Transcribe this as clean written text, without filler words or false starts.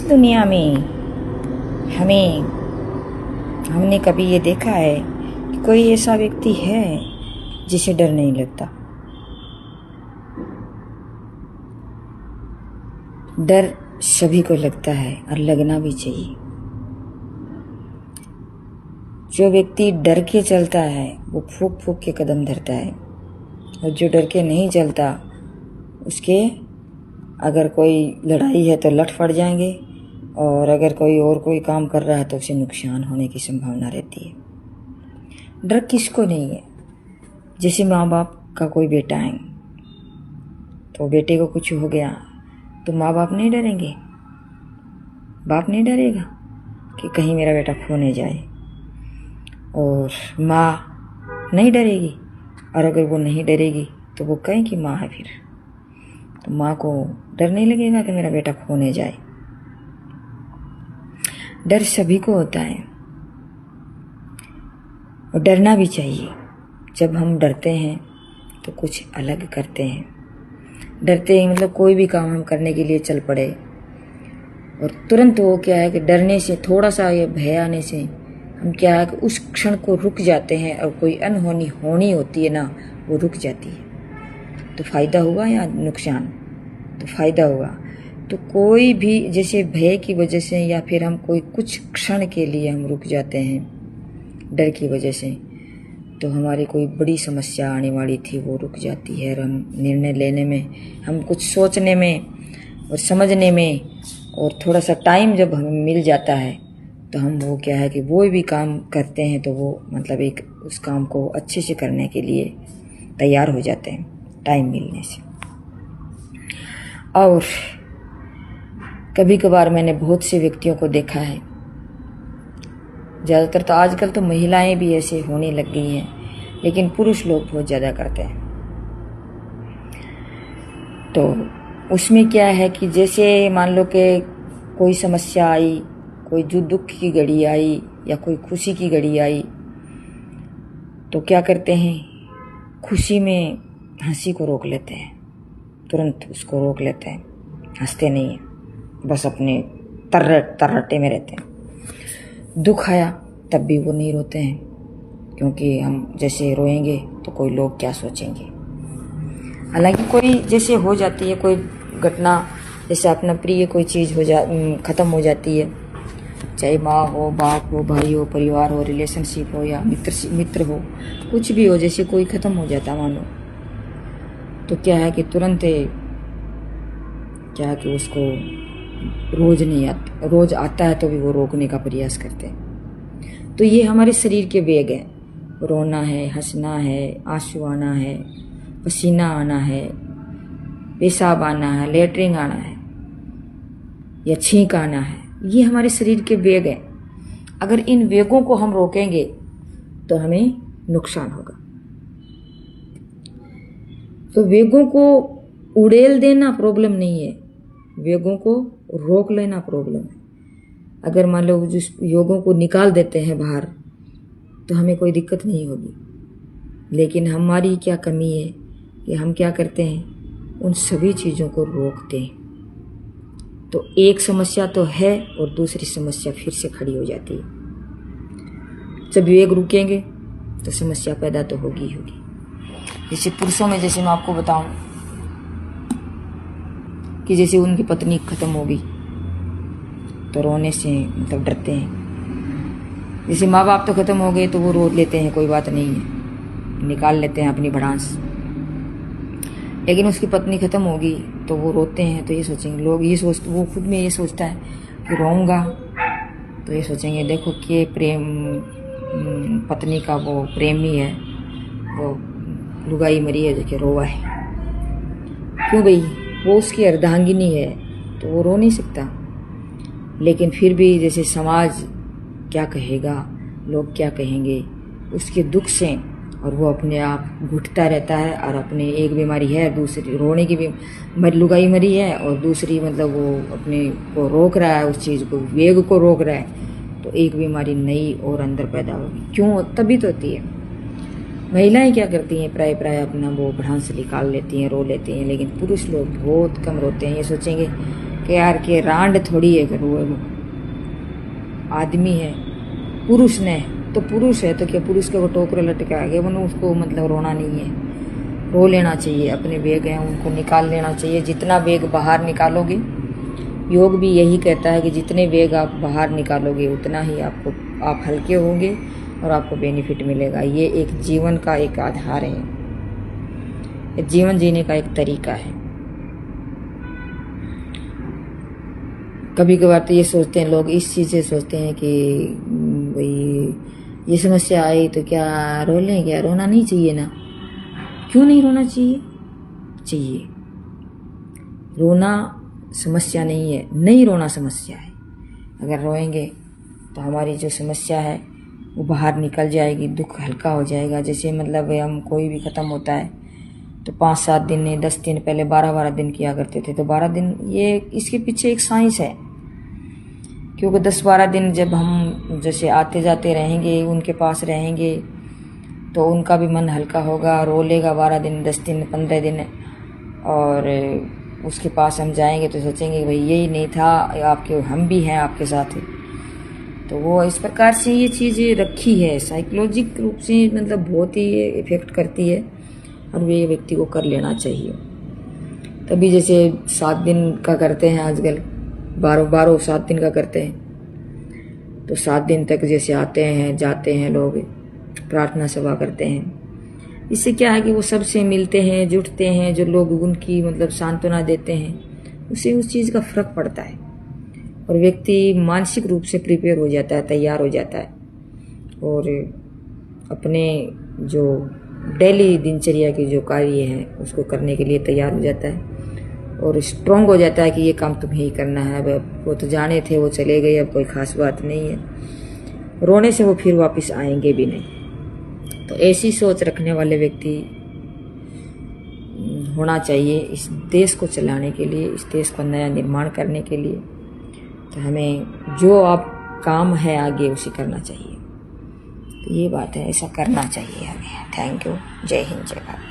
दुनिया में हमने कभी ये देखा है कि कोई ऐसा व्यक्ति है जिसे डर नहीं लगता। डर सभी को लगता है और लगना भी चाहिए। जो व्यक्ति डर के चलता है वो फूक फूक के कदम धरता है, और जो डर के नहीं चलता उसके अगर कोई लड़ाई है तो लठ पड़ जाएंगे, और अगर कोई काम कर रहा है तो उसे नुकसान होने की संभावना रहती है। डर किसको नहीं है? जैसे माँ बाप का कोई बेटा है तो बेटे को कुछ हो गया तो माँ बाप नहीं डरेंगे? बाप नहीं डरेगा कि कहीं मेरा बेटा खो नहीं जाए, और माँ नहीं डरेगी। और अगर वो नहीं डरेगी तो वो कहें कि माँ है, फिर तो माँ को डर नहीं लगेगा कि मेरा बेटा खो नहीं जाए। डर सभी को होता है और डरना भी चाहिए। जब हम डरते हैं तो कुछ अलग करते हैं। डरते हैं मतलब कोई भी काम हम करने के लिए चल पड़े, और तुरंत वो क्या है कि डरने से, थोड़ा सा ये भय आने से हम क्या है कि उस क्षण को रुक जाते हैं, और कोई अनहोनी होनी होती है ना, वो रुक जाती है। तो फ़ायदा हुआ या नुकसान? तो फ़ायदा हुआ। तो कोई भी जैसे भय की वजह से या फिर हम कोई कुछ क्षण के लिए हम रुक जाते हैं डर की वजह से, तो हमारी कोई बड़ी समस्या आने वाली थी वो रुक जाती है। और हम निर्णय लेने में, हम कुछ सोचने में और समझने में, और थोड़ा सा टाइम जब हमें मिल जाता है तो हम वो क्या है कि वो भी काम करते हैं, तो वो मतलब एक उस काम को अच्छे से करने के लिए तैयार हो जाते हैं टाइम मिलने से। और कभी कभार मैंने बहुत से व्यक्तियों को देखा है, ज़्यादातर तो आजकल तो महिलाएं भी ऐसे होने लग गई हैं, लेकिन पुरुष लोग बहुत ज़्यादा करते हैं। तो उसमें क्या है कि जैसे मान लो कि कोई समस्या आई, कोई जो दुख की घड़ी आई या कोई खुशी की घड़ी आई, तो क्या करते हैं, खुशी में हंसी को रोक लेते हैं, तुरंत उसको रोक लेते हैं, हंसते नहीं हैं, बस अपने तर्राटे में रहते हैं। दुख आया तब भी वो नहीं रोते हैं, क्योंकि हम जैसे रोएंगे तो कोई लोग क्या सोचेंगे। हालांकि कोई जैसे हो जाती है कोई घटना, जैसे अपना प्रिय कोई चीज़ ख़त्म हो जाती है, चाहे माँ हो, बाप हो, भाई हो, परिवार हो, रिलेशनशिप हो या मित्र हो, कुछ भी हो, जैसे कोई ख़त्म हो जाता मानो, तो क्या है कि तुरंत क्या है कि उसको रोज आता है तो भी वो रोकने का प्रयास करते हैं। तो ये हमारे शरीर के वेग हैं। रोना है, हंसना है, आंसू आना है, पसीना आना है, पेशाब आना है, लेटरिन आना है या छींक आना है, ये हमारे शरीर के वेग हैं। अगर इन वेगों को हम रोकेंगे तो हमें नुकसान होगा। तो वेगों को उड़ेल देना प्रॉब्लम नहीं है, वेगों को रोक लेना प्रॉब्लम है। अगर मान लो जिस वेगों को निकाल देते हैं बाहर तो हमें कोई दिक्कत नहीं होगी, लेकिन हमारी क्या कमी है कि हम क्या करते हैं, उन सभी चीज़ों को रोकते हैं। तो एक समस्या तो है और दूसरी समस्या फिर से खड़ी हो जाती है। जब वेग रुकेंगे तो समस्या पैदा तो होगी ही होगी। जैसे पुरुषों में, जैसे मैं आपको बताऊं कि जैसे उनकी पत्नी खत्म हो गई तो रोने से मतलब डरते हैं। जैसे माँ बाप तो खत्म हो गए तो वो रो लेते हैं, कोई बात नहीं है, निकाल लेते हैं अपनी भड़ास। लेकिन उसकी पत्नी खत्म होगी तो वो रोते हैं, तो ये सोचेंगे लोग, वो खुद में ये सोचता है कि रोऊंगा तो ये सोचेंगे देखो कि प्रेम, पत्नी का वो प्रेमी है, वो लुगाई मरी है, देखिए रोवा है। क्यों भाई, वो उसकी अर्धांगिनी है तो वो रो नहीं सकता। लेकिन फिर भी जैसे समाज क्या कहेगा, लोग क्या कहेंगे, उसके दुख से, और वो अपने आप घुटता रहता है। और अपने एक बीमारी है, दूसरी रोने की भी लुगाई मरी है, और दूसरी मतलब वो अपने को रोक रहा है, उस चीज़ को, वेग को रोक रहा है, तो एक बीमारी नई और अंदर पैदा होगी। क्यों? तभी तो होती है। महिलाएं क्या करती हैं, प्राय अपना वो भड़ास निकाल लेती हैं, रो लेती हैं, लेकिन पुरुष लोग बहुत कम रोते हैं। ये सोचेंगे कि यार के रांड थोड़ी है कि वो आदमी है, पुरुष ने तो पुरुष है, तो क्या पुरुष के वो टोकरे लटके आगे वो उसको मतलब रोना नहीं है, रो लेना चाहिए। अपने वेग हैं उनको निकाल लेना चाहिए। जितना वेग बाहर निकालोगे, योग भी यही कहता है कि जितने वेग आप बाहर निकालोगे उतना ही आप हल्के होंगे और आपको बेनिफिट मिलेगा। ये एक जीवन का एक आधार है, एक जीवन जीने का एक तरीका है। कभी कभार तो ये सोचते हैं लोग, इस चीज़ से सोचते हैं कि भाई ये समस्या आई तो क्या रो लें, क्या रोना नहीं चाहिए ना? क्यों नहीं रोना चाहिए? चाहिए। रोना समस्या नहीं है, नहीं रोना समस्या है। अगर रोएंगे तो हमारी जो समस्या है वो बाहर निकल जाएगी, दुख हल्का हो जाएगा। जैसे मतलब हम कोई भी ख़त्म होता है तो 5-7 दिन 10 दिन पहले 12-12 दिन किया करते थे, तो 12 दिन ये इसके पीछे एक साइंस है। क्योंकि 10-12 दिन जब हम जैसे आते जाते रहेंगे, उनके पास रहेंगे, तो उनका भी मन हल्का होगा, रो लेगा 12 दिन 10 दिन 15 दिन। और उसके पास हम जाएंगे तो सोचेंगे भाई यही नहीं था, आपके हम भी हैं आपके साथ। तो वो इस प्रकार से ये चीज़ रखी है, साइकोलॉजिक रूप से मतलब बहुत ही इफेक्ट करती है, और वे व्यक्ति को कर लेना चाहिए। तभी जैसे 7 दिन का करते हैं आजकल, 7 दिन का करते हैं, तो 7 दिन तक जैसे आते हैं जाते हैं लोग, प्रार्थना सभा करते हैं। इससे क्या है कि वो सबसे मिलते हैं, जुटते हैं, जो लोग उनकी मतलब सांत्वना देते हैं, उससे उस चीज़ का फर्क पड़ता है और व्यक्ति मानसिक रूप से प्रिपेयर हो जाता है, तैयार हो जाता है, और अपने जो डेली दिनचर्या के जो कार्य हैं उसको करने के लिए तैयार हो जाता है और स्ट्रॉन्ग हो जाता है कि ये काम तुम्हें ही करना है। अब वो तो जाने थे, वो चले गए, अब कोई खास बात नहीं है। रोने से वो फिर वापस आएंगे भी नहीं। तो ऐसी सोच रखने वाले व्यक्ति होना चाहिए इस देश को चलाने के लिए, इस देश को नया निर्माण करने के लिए। तो हमें जो आप काम है आगे उसे करना चाहिए। तो ये बात है, ऐसा करना चाहिए हमें। Thank you. जय हिंद, जय भारत।